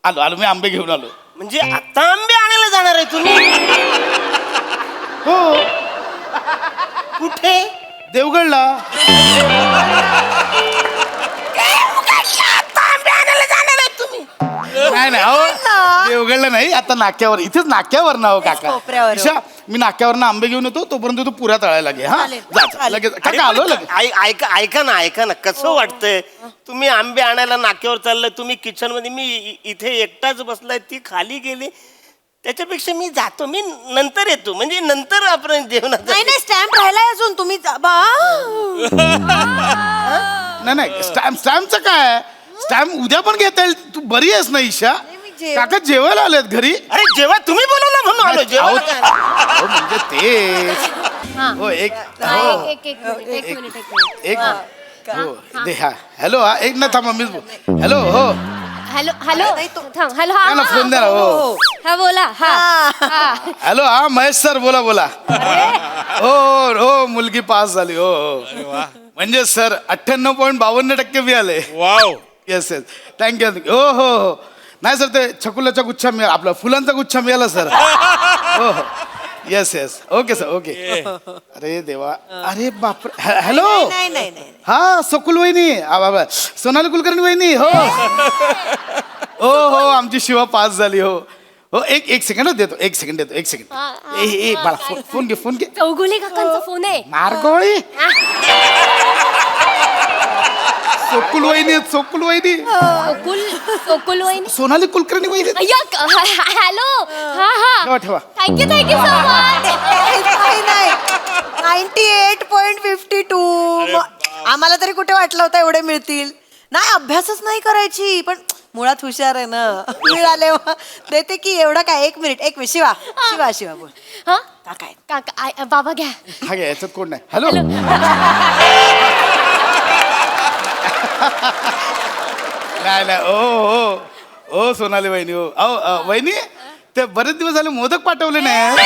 आलो आलो, मी आंबे घेऊन आलो. म्हणजे आता आंबे आणायला जाणार आहे तुम्ही? हो, कुठे? देवगडला. आता आंबे आणायला जाणार आहे तुम्ही? नाही नाही हो, देवगडला नाही, आता नाक्यावर, इथेच नाक्यावर ना हो काका. कोपऱ्यावर. ईशा, मी नाक्यावरनं आंबे घेऊन येतो, तोपर्यंत तू पुऱ्या तळायला घे. हा चालेल, जा, चालेल. लगेच अरे काका आलो पण लगेच. ऐका ना कसं वाटतंय? तुम्ही आंबे आणायला नाक्यावर चाललाय, तुम्ही किचन मध्ये, मी इथे एकटाच बसलाय, ती खाली गेली. त्याच्यापेक्षा मी जातो, मी नंतर येतो, म्हणजे नंतर आपण जेवणात. नाही नाही स्टॅम्प राहिलाय अजून तुम्ही नाही नाही, स्टॅम्पचं काय, स्टॅम्प उद्या पण घेता येईल. तू बरी आहेस ना ईशा? काका जेवायला आलेत घरी. अरे जेव्हा तुम्ही बोलवलं म्हणून आलो. अहो, जेवायला काय? अहो, म्हणजे तेच. हो एक हो एक हो दे. हा हॅलो, हा एक ना थांबा, मीच बोल. हॅलो हो हॅलो हॅलो थांब हॅलो द्या ना, फोन द्या ना. हो हा बोला हा हा हॅलो, हा महेश सर बोला बोला. हो हो, मुलगी पास झाली. हो हो, म्हणजे सर 98.52% मिळाले. वाव. Yes yes, thank you. हो हो हो, नाही सर, ते छकुल्याचा गुच्छा मिळाला, आपला फुलांचा गुच्छा मिळाला सर. हो हो, yes yes, okay sir, okay. अरे देवा, अरे बापरे. हॅलो, नाही नाही नाही हा सकुल वहिनी, बाबा सोनाली कुलकर्णी वहिनी. हो हो हो, आमची शिवा पास झाली. हो हो, एक सेकंड देतो, एक सेकंड देतो, एक सेकंड. ए बाळा, फोन घे, फोन घे. चौगुले काकांचा फोन आहे. मार्गोळी, सोकुल वहिनी, सोकुल वहिनी, गोकुल वहिनी. सोनाली कुलकर्णी वहिनी. हॅलो हा हा ठेवा ठेवा. Thank you so much. नाही 98.52. आम्हाला तरी कुठे वाटलं होतं एवढे मिळतील. नाही अभ्यासच नाही करायची, पण मुळात हुशार आहे ना. मिळाले देते की एवढं काय. एक मिनिट शिवा शिवा शिवा बोल. हा काय काका बाबा घ्या. हा घ्या, याच्यात कोण नाही. हॅलो. नाही नाही, ओ हो ओ सोनाली वहिनी. हो अहो वहिनी, ते बरेच दिवस झाले मोदक पाठवले नाही.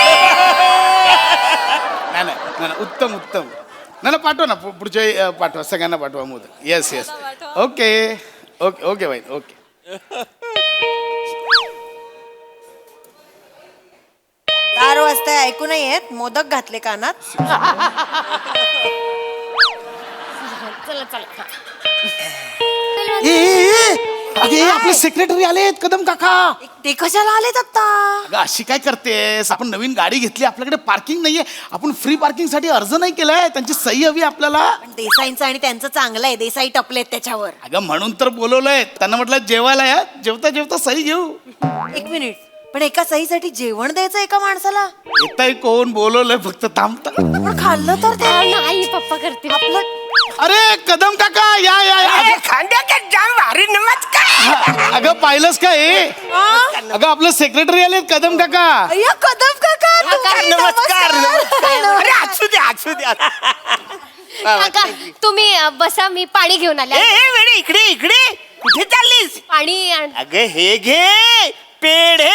नाही नाही नाही, उत्तम उत्तम. नाही पाठवा ना, पुढच्या पाठवा, सगळ्यांना पाठवा modak. Yes yes, okay okay okay वहिनी, ओके. 4 वाजता ऐकू नाही येत. मोदक घातले कानात. चला चला. अगे आपले सेक्रेटरी आलेत, कदम काका. ते कशाला आलेत आता? अगं अशी काय करतेस? आपण नवीन गाडी घेतली, आपल्याकडे पार्किंग नाहीये, आपण फ्री पार्किंग साठी अर्ज नाही केलाय, त्यांची सही हवी आपल्याला. पण देसाईंचं आणि त्यांचं चांगलं आहे, देसाई टपलेत त्याच्यावर. अगं म्हणून तर बोलवलंय त्यांना, म्हटलं जेवायला या, जेवता जेवता सही घेऊ. 1 मिनिट, पण एका सहीसाठी जेवण द्यायचं एका माणसाला? येताय कोण, बोलवलंय फक्त, थांबता. पण खाल्लं तर ते नाही पप्पा करते. आपलं. अरे कदम काका, या या या. खांद्याचा जाम भारी नमस्कार. अगं पाहिलंस का हे? अगं आपलं सेक्रेटरी आलेत, कदम काका. अय्या, कदम काका नमस्कार नमस्कार. अरे असू द्या. काका तुम्ही बसा, मी पाणी घेऊन आले. वेळे इकडे कुठे चाललीस? पाणी अगं हे घे, पेढे.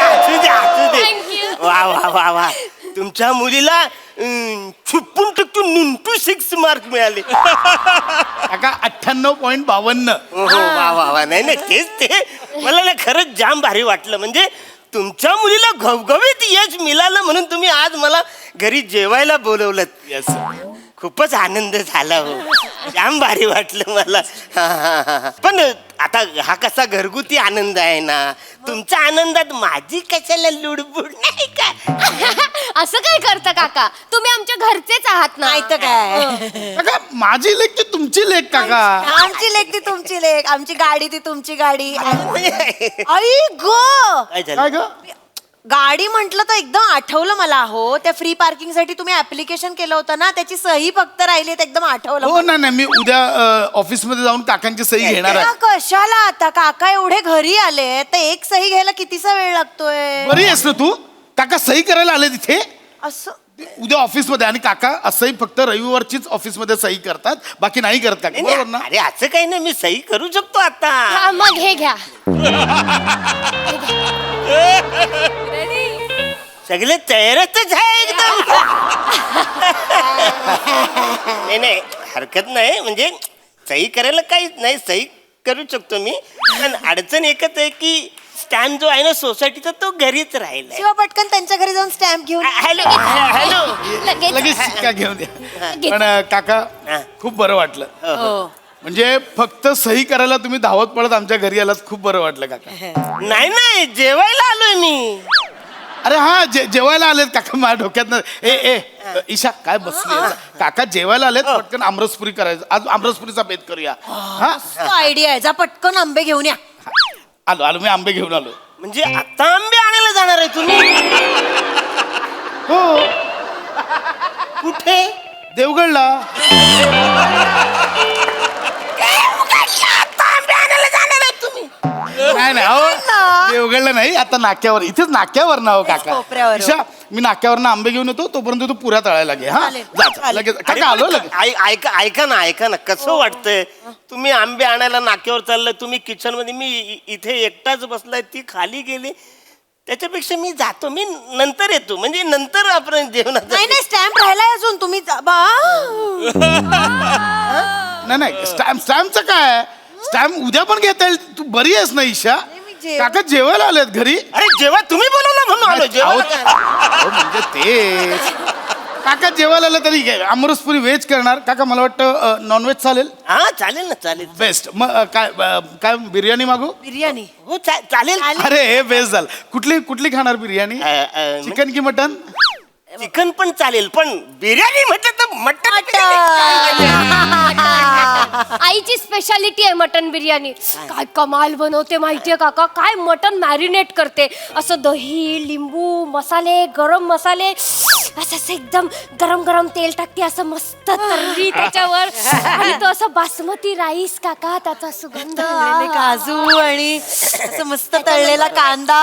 असू दे. Thank you. वा तुमच्या मुलीला 56% नुंटू 6 मार्क मिळाले. काका 98.52. वा नाही तेच ते मला ना खरंच जाम भारी वाटलं. म्हणजे तुमच्या मुलीला घवघवीत यश मिळालं म्हणून तुम्ही आज मला घरी जेवायला बोलवलं. येस. खूपच आनंद झाला. हो जाम भारी वाटलं मला. पण आता हा कसा घरगुती आनंद आहे ना, तुमच्या आनंदात माझी कशाला लुडबुड नाही का? असं काय करता काका, तुम्ही आमच्या घरचेच आहात ना. नाही तर काय. काका माझी लेख की तुमची लेख काका? आमची लेक ती तुमची लेक, आमची गाडी ती तुमची गाडी. आई गो, काय झालं? काय ग? गाडी म्हटलं तर एकदम आठवलं मला. हो त्या फ्री पार्किंग साठी तुम्ही ऍप्लिकेशन केलं होतं ना, त्याची सही फक्त राहिली, एकदम आठवलं. हो नाही मी उद्या ऑफिस मध्ये जाऊन काकांची सही घेणार आहे. कशाला आता? काका एवढे घरी आले तर एक सही घ्यायला कितीसा वेळ लागतोय? बरी आहेस ना तू? काका सही करायला आले तिथे असं उद्या ऑफिस मध्ये, आणि काका असंही फक्त रविवारचीच ऑफिस मध्ये सही करतात, बाकी नाही करत काका, बरोबर ना? अरे असं काही नाही, मी सही करू शकतो आता. हा मग हे घ्या. सगळे तयारच आहे एकदम. नाही हरकत नाही, म्हणजे सही करायला काहीच नाही, सही करू शकतो मी. पण अडचण एकच आहे की स्टॅम्प जो आहे ना सोसायटीचा तो घरीच राहिलाय. शिवा पटकन त्यांच्या घरी जाऊन स्टॅम्प घेऊन हॅलो हॅलो. लगेच लगेच शिक्का घेऊन द्या. लगेच. पण काका हा. खूप बरं वाटलं. हो म्हणजे फक्त सही करायला तुम्ही धावत पडत आमच्या घरी आलात, खूप बरं वाटलं काका. नाही जेवायला आलोय मी. अरे हा जेवायला आलेत काका, माझ्या डोक्यात ए ईशा काय बसली काका जेवायला आलेत, पटकन आमरसपुरी करायचं. आज आमरसपुरीचा बेत करूया. हा आयडिया आहे. जा पटकन आंबे घेऊन या. आलो मी आंबे घेऊन आलो. म्हणजे आता आंबे आणायला जाणार आहे तुम्ही? हो कुठे? देवगडला. आता आंबे आणायला जाणार आहे तुम्ही? नाही हो देवगडला नाही, आता नाक्यावर, इथेच नाक्यावर ना हो काका. कोपऱ्यावर. ईशा मी नाक्यावरनं आंबे घेऊन येतो, तोपर्यंत तू पुऱ्या तळायला घे. हा चालेल, जा चालेल. लगेच काका आलो लगेच. ऐका ना कसं वाटतंय? तुम्ही आंबे आणायला नाक्यावर चाललाय, तुम्ही किचन मध्ये, मी इथे एकटाच बसलाय, ती खाली गेली. त्याच्यापेक्षा मी जातो, मी नंतर येतो, म्हणजे नंतर आपण जेवणाचं. नाही स्टॅम्प राहिलाय अजून. तुम्ही नाही स्टॅम्पचं काय, स्टॅम्प उद्या पण घेता येईल. तू बरी आहेस ना ईशा? काका जेवायला आलेत घरी. अरे जेव्हा तुम्ही बोलवलं म्हणून आलो. जेवायला अहो, म्हणजे ते काका जेवायला आलं तरी काय, आमरसपुरी व्हेज करणार काका? मला वाटतं नॉनव्हेज चालेल. हा चालेल ना, चालेल. बेस्ट. मग काय बिर्याणी मागू? बिर्याणी हो चालेल. अरे हे बेस्ट झालं. कुठली खाणार बिर्याणी? चिकन की मटन? चिकन पण चालेल, पण बिर्याणी म्हटलं तर मटन. आईची स्पेशालिटी आहे मटन बिर्याणी. काय कमाल बनवते माहितीये काका, काय मटन मॅरिनेट करते. असं दही, लिंबू, मसाले, गरम मसाले, असं एकदम गरम गरम तेल टाकते, असं मस्त तर्री त्याच्यावर, आणि तो असं बासमती राईस काका, त्याचा सुगंध, काजू आणि असं मस्त तळलेला कांदा.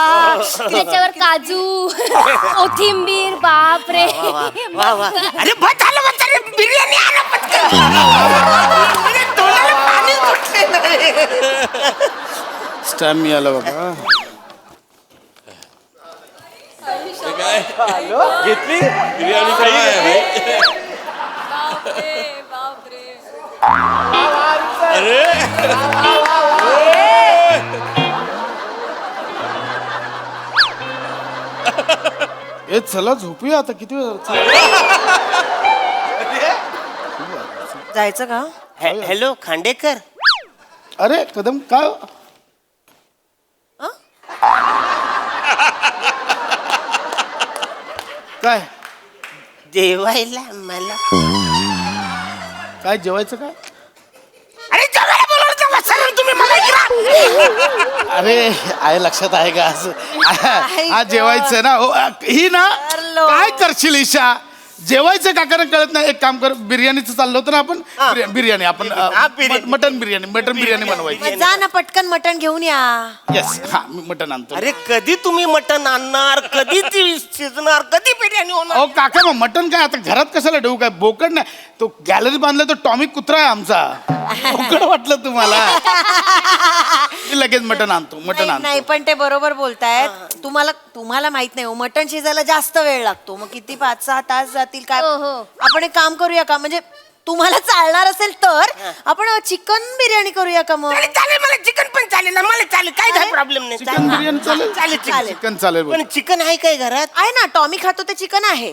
त्याच्यावर काजू, कोथिंबीर, बापरे. वा वा. अरे बस झालं, बस झालं. बिर्याणी आणा पटकन. म्हणजे तोंडाला पाणी सुटलेलं आहे. स्टॅम्प मिळाला बाबा. घेतली बिर्याणी काय आहे भाई? अरे ए चला झोपूया आता, किती वेळ जायचं का? हॅलो खांडेकर. अरे कदम काय काय जेवायला मला. काय जेवायचं काय? अरे जेवायला बोलवलं वसारण तुम्ही मला इकडं. अरे आहे लक्षात आहे का असं? हा जेवायचं ना हो, ही ना हॅलो. काय करशील ईशा? जेवायचं काकांना कळत नाही. एक काम कर, बिर्याणीचं चाललं होतं ना आपण, बिर्याणी आपण बिर्याणी. मटन बिर्याणी बनवायची. मग जा ना पटकन मटण घेऊन या. येस हा मी मटन आणतो. अरे कधी तुम्ही मटण आणणार, कधी ती शिजणार, कधी बिर्याणी होणार? अहो काका मग मटन काय आता घरात कशाला ठेवू? काय बोकड नाही, तो गॅलरी बांधला तो टॉमिक कुत्रा आहे आमचा. बोकड वाटलं तुम्हाला? मी लगेच मटन आणतो. नाही पण ते बरोबर बोलतायत. तुम्हाला माहित नाही हो, मटण शिजायला जास्त वेळ लागतो. मग किती 5-6 तास जातील काय? हो, हो. आपण एक काम करूया का, म्हणजे तुम्हाला चालणार असेल तर आपण चिकन बिर्याणी करूया का मग? चालेल, मला चिकन पण चालेल ना, मला चालेल, काही प्रॉब्लेम नाही. चिकन बिर्याणी चालेल. चालेल, चालेल. चिकन चालेल. पण चिकन आहे काय घरात? आहे ना, टॉमी खातो ते चिकन आहे.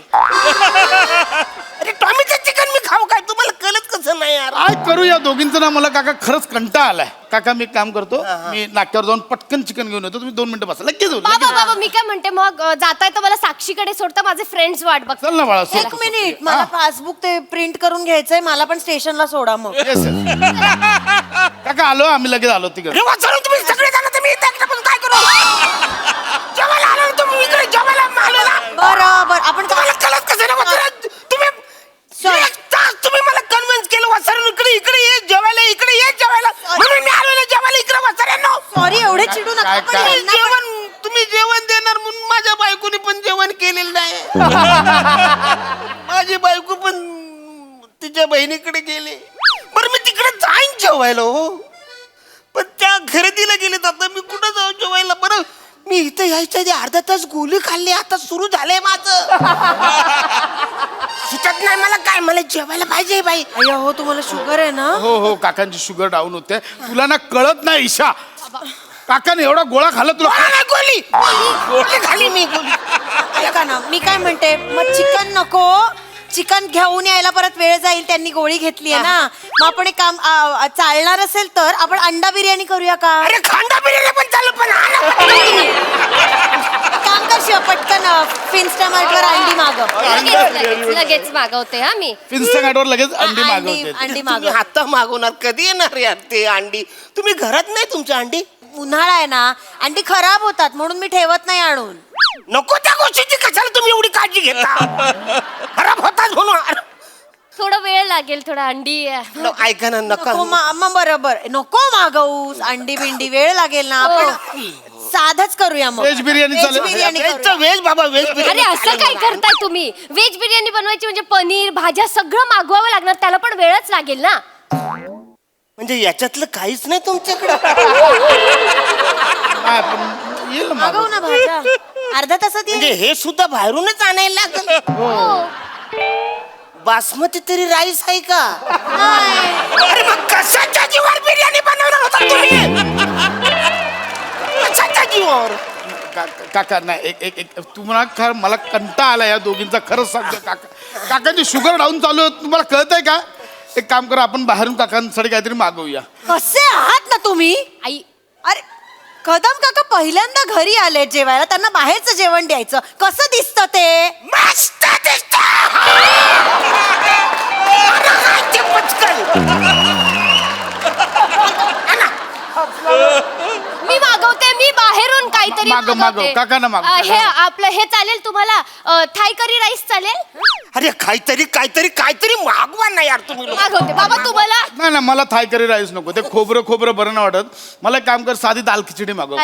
अरे टॉमीचं चिकन मी खाऊ काय? तुम्हाला कळत कसं नाही यार? काय करूया दोघींचं ना, मला काका खरंच कंटाळा आलाय. काका मी एक काम करतो, मी नाक्यावर जाऊन पटकन चिकन घेऊन येतो. तुम्ही 2 मिनिटं बसा, लगेच येऊ, लगेच येऊ. बाबा मी काय म्हणते, मग जाताय तर मला साक्षीकडे सोडता, माझे फ्रेंड्स वाट बघ. चल ना बाळा, सोड. एक मिनिट, मला पासबुक ते प्रिंट करून घ्यायचंय. मला पण स्टेशनला सोडा मग. Yes, yes. काका आलो, आम्ही लगेच आलो तिकडे. अरे वाचून तुम्ही सगळे जण, तुम्ही इथे एकटं पण काय करू? जेवायला आलो ना तुम्ही इकडे, जेवायला आलो ना. बरोबर. आपण तुम्हाला कळत कसं ना वाचून? तुम्ही एक तास तुम्ही मला कन्व्हिन्स केलं वाचून, इकडे ये जेवायला, इकडे ये जेवायला, म्हणून मी आलो ना जेवायला इकडे वाचऱ्यांनो. सॉरी, एवढे चिडू नका. काय- पण काय? यांना पण- जेवण तुम्ही जेवण देणार म्हणून माझ्या बायकोने पण जेवण केलेलं नाही. माझी बायको पण तिच्या बहिणीकडे गेले. बरं मी तिकडे जाईन जेवायला हो, पण त्या खरेदीला गेले, आता मी कुठं जाऊ जेवायला? बरं मी इथं यायच्या आधी अर्धा तास गोळी खाल्ली, आता सुरू झालंय माझं. सुचत नाही मला काय, मला जेवायला पाहिजे बाई. अय्या हो तुम्हाला शुगर आहे ना? हो हो काकांची शुगर डाऊन होते. तुला ना कळत नाही ईशा, काकाने एवढा गोळा खाल्ला तुला. गोळी खाली मी गोळी. ऐका ना मी काय म्हणते, मग चिकन नको, चिकन घेऊन यायला परत वेळ जाईल, त्यांनी गोळी घेतली आहे ना. मग आपण एक काम चालणार असेल तर आपण अंडा बिर्याणी करूया का? अरे खांडा बिर्याणी पण चालू, पण काम कर शिवा, पटकन फिन्स्टामार्टवर अंडी मागव. लगेच मागवते हा मी. इन्स्टाग्रामवर लगेच अंडी मागवते. अंडी तुम्ही मागव. आता मागवणार, कधी येणार यार ते अंडी? तुम्ही घरात नाही तुमच्या अंडी? उन्हाळा आहे ना, अंडी खराब होतात म्हणून मी ठेवत नाही आणून. नको त्या गोष्टीची कशाला तुम्ही एवढी काळजी घेता? खराब होतात म्हणून. थोडा वेळ लागेल, थोडा अंडी. ऐका ना, नका. नको मग बरोबर नको मागवूस अंडी बिंडी, वेळ लागेल ना. आपण साधच करूया मग. व्हेज बिर्याणी चालेल. बिर्याणी व्हेज करूया. व्हेज बाबा, व्हेज अरे बिर्याणी. असं काय करताय तुम्ही? व्हेज बिर्याणी बनवायची म्हणजे पनीर, भाज्या सगळं मागवावं लागणार, त्याला पण वेळच लागेल ना. म्हणजे याच्यातलं काहीच नाही तुमच्याकडे? हा, पण येईल ना मागव मागव. ना भाज्या, अर्धा तासात म्हणजे येईल. हे सुद्धा बाहेरूनच आणायला लागेल? बासमती तरी राईस आहे का? अरे मग कशाच्या जीवावर बिर्याणी बनवणार होता तुम्ही? कशाच्या जीवावर? काका नाही, एक तुम्हाला खरं मला कंटाळा आला या दोघींचा, खरंच सांगतो काका. काकांची शुगर डाऊन चालू आहे, तुम्हाला कळतंय का? एक काम करा, आपण बाहेरून काकांसाठी काहीतरी मागवूया. कसे आहात ना तुम्ही? आई अरे कदम काका पहिल्यांदा घरी आले जेवायला, त्यांना बाहेरचं जेवण द्यायचं, कसं दिसतं ते? मस्त दिसतं! ते पटकन. मी मागवते, मी बाहेरून काहीतरी मागव, मागवते. काकांना मागव. हे आपलं हे चालेल तुम्हाला? थाय करी राईस चालेल? अरे काहीतरी मागवा ना यार तुम्ही लोक. मागवते बाबा तुम्हाला. नाही मला थाय करी राईस नको, ते खोबरं बरं नाही वाटत. मला एक काम कर, साधी दाल खिचडी मागव.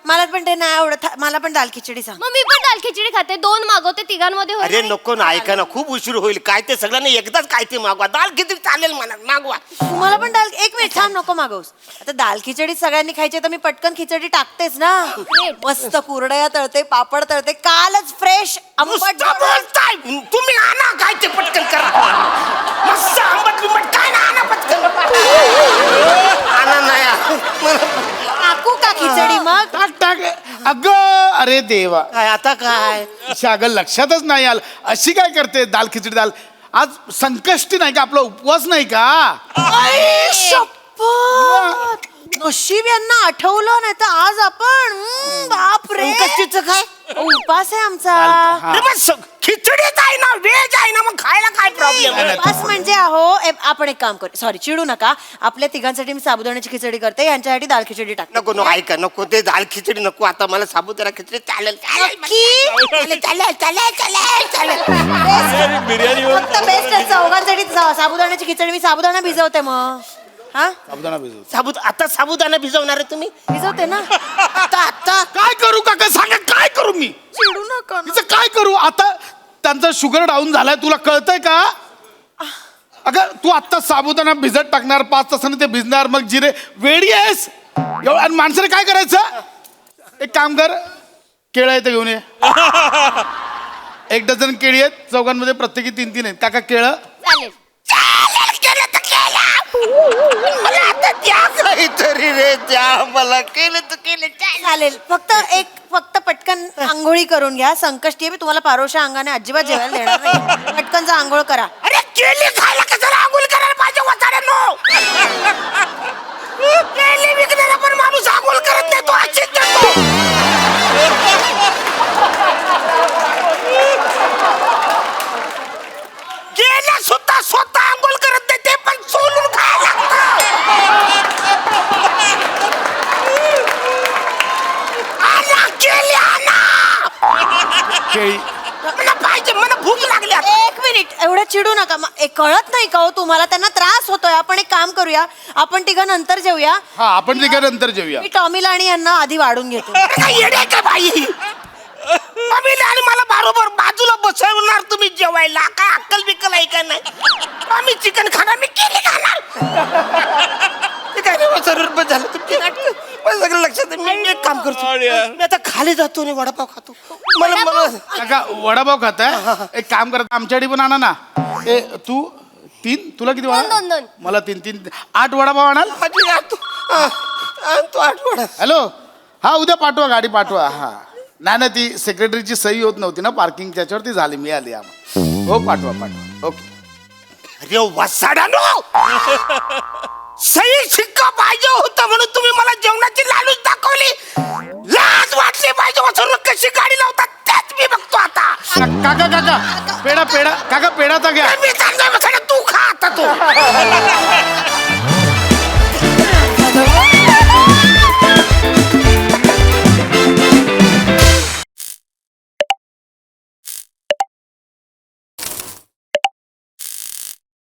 मला पण ते नाही आवडत, मला पण दाल खिचडी सांग. मग मी पण दाल खिचडी खाते, 2 मागवते, तिघांमध्ये होईल अरे नाही? नको ना, ऐका ना, खूप उशीर होईल. काय ते सगळ्यांना एकदाच काय ते मागवा. दाल खिचडी चालेल मला, मागवा. तुम्हाला पण दाल, एक मिनिट थांब, नको मागवूस. आता दाल खिचडी सगळ्यांनी खायची तर मी पटकन खिचडी टाकतेच ना. मस्त कुरडया तळते, पापड तळते, कालच फ्रेश आंबट. नुसतं बोलताय तुम्ही, आणा काय ते पटकन करा. मस्त आंबट बिंबट काय ना, आणा पटकन. आणा ना यार. टाकू का खिचडी मग? टाक. अगं अरे देवा, काय आता काय? अगं लक्षातच नाही आलं, अशी काय करते दाल खिचडी दाल? आज संकष्टी नाही का, आपला उपवास नाही का? आई, शपथ! नशीब यांना आठवलं, नाही तर आज आपण बाप रे. संकष्टीचं काय? उपास आहे आमचा. अरे मग खिचडीच आहे ना, व्हेज आहे ना, मग खायला काय प्रॉब्लेम? उपास म्हणजे आपण एक काम करू, सॉरी चिडू नका, आपल्या तिघांसाठी मी साबुदाण्याची खिचडी करते, यांच्यासाठी दाल खिचडी टाक. नको नको, ऐका नको, ते दाल खिचडी नको आता मला. साबुदाणा खिचडी चालेल नक्की? चालेल. बिर्याणी फक्त बेस्ट आहे चौघांसाठी साबुदाण्याची खिचडी. मी साबुदाणा भिजवते मग. हा साबुदाणा भिजव. आता साबुदाणा भिजवणार आहे तुम्ही? भिजवते ना. आता काय करू काका, सांगा काय करू मी? चिडू नका ना. तिचं काय करू आता? त्यांचा शुगर डाऊन झालाय, तुला कळतंय का? अगं तू आत्ता साबुदाणा भिजत टाकणार, 5 तासांनी ते भिजणार, मग जिरे. वेडी आहेस? आणि माणसाने काय करायचं? एक काम कर, केळं येतं घेऊन ये. 1 डझन केळी आहेत, चौघांमध्ये प्रत्येकी 3-3 आहेत. काका केळं. चालेल. मला आता द्या काहीतरी रे, द्या मला. केलं तर केलं. चालेल, फक्त पटकन आंघोळी करून घ्या, संकष्टी आहे, मी तुम्हाला पारोशा अंगाने अजिबात जेवायला देणार नाही. पटकन जा आंघोळ करा. अरे केली खायला कशाला आंघोळ करायला पाहिजे वसाड्यांनो? केली विकणारा पण माणूस आंघोळ करत नाही, तो अशीच देतो. गेल्या सुद्धा स्वतः आंघोळ करत नाही, ते पण सोलून खायला लागतं. आणा केली, आणा. केळी. मला पाहिजे, मला भूक लागली आता. एक मिनिट, एवढं चिडू नका. कळत नाही का हो तुम्हाला? त्यांना त्रास होतोय. आपण एक काम करूया, आपण तिघं नंतर जेऊया. हा, आपण तिघं नंतर जेऊया. मी टॉमीला आणि यांना आधी वाढून घेतो. अरे काय येडे आहे का बाई? मम्मीला आणि मला बरोबर बाजूला बसवणार तुम्ही जेवायला. काय अक्कल बिक्कल आहे का नाही? आम्ही चिकन खाणार, मी केली खाणार. ते काय रे, बस झालं. ती नाटकं मला सगळं लक्षात आहे. मी एक काम करतो अरे यार. मी आता खाली जातो आणि वडापाव खातो. मला काका वडापाव खाताय एक काम करता आमच्यासाठी पण आणा ना. ए तू 3 तुला किती वडा दोन. मला 3 8 वडापाव आणाल. आजी आणतो. आणतो आठवडा. हॅलो हा उद्या पाठवा गाडी पाठवा. हा नाही ती सेक्रेटरीची सही होत नव्हती ना पार्किंग त्याच्यावरती झाली मिळाली आम्हाला. हो पाठवा ओके. अरे वसाडानो सही शिक्का पाहिजे होता म्हणून तुम्ही मला जेवणाची लालूच दाखवली. लाज वाटली पाहिजे वसरून कशी गाडी लावतात त्यात मी बघतो आता. काका पेढा काका पेढाचा घ्या. मी सांगतोय वसाडा तू खा आता तू.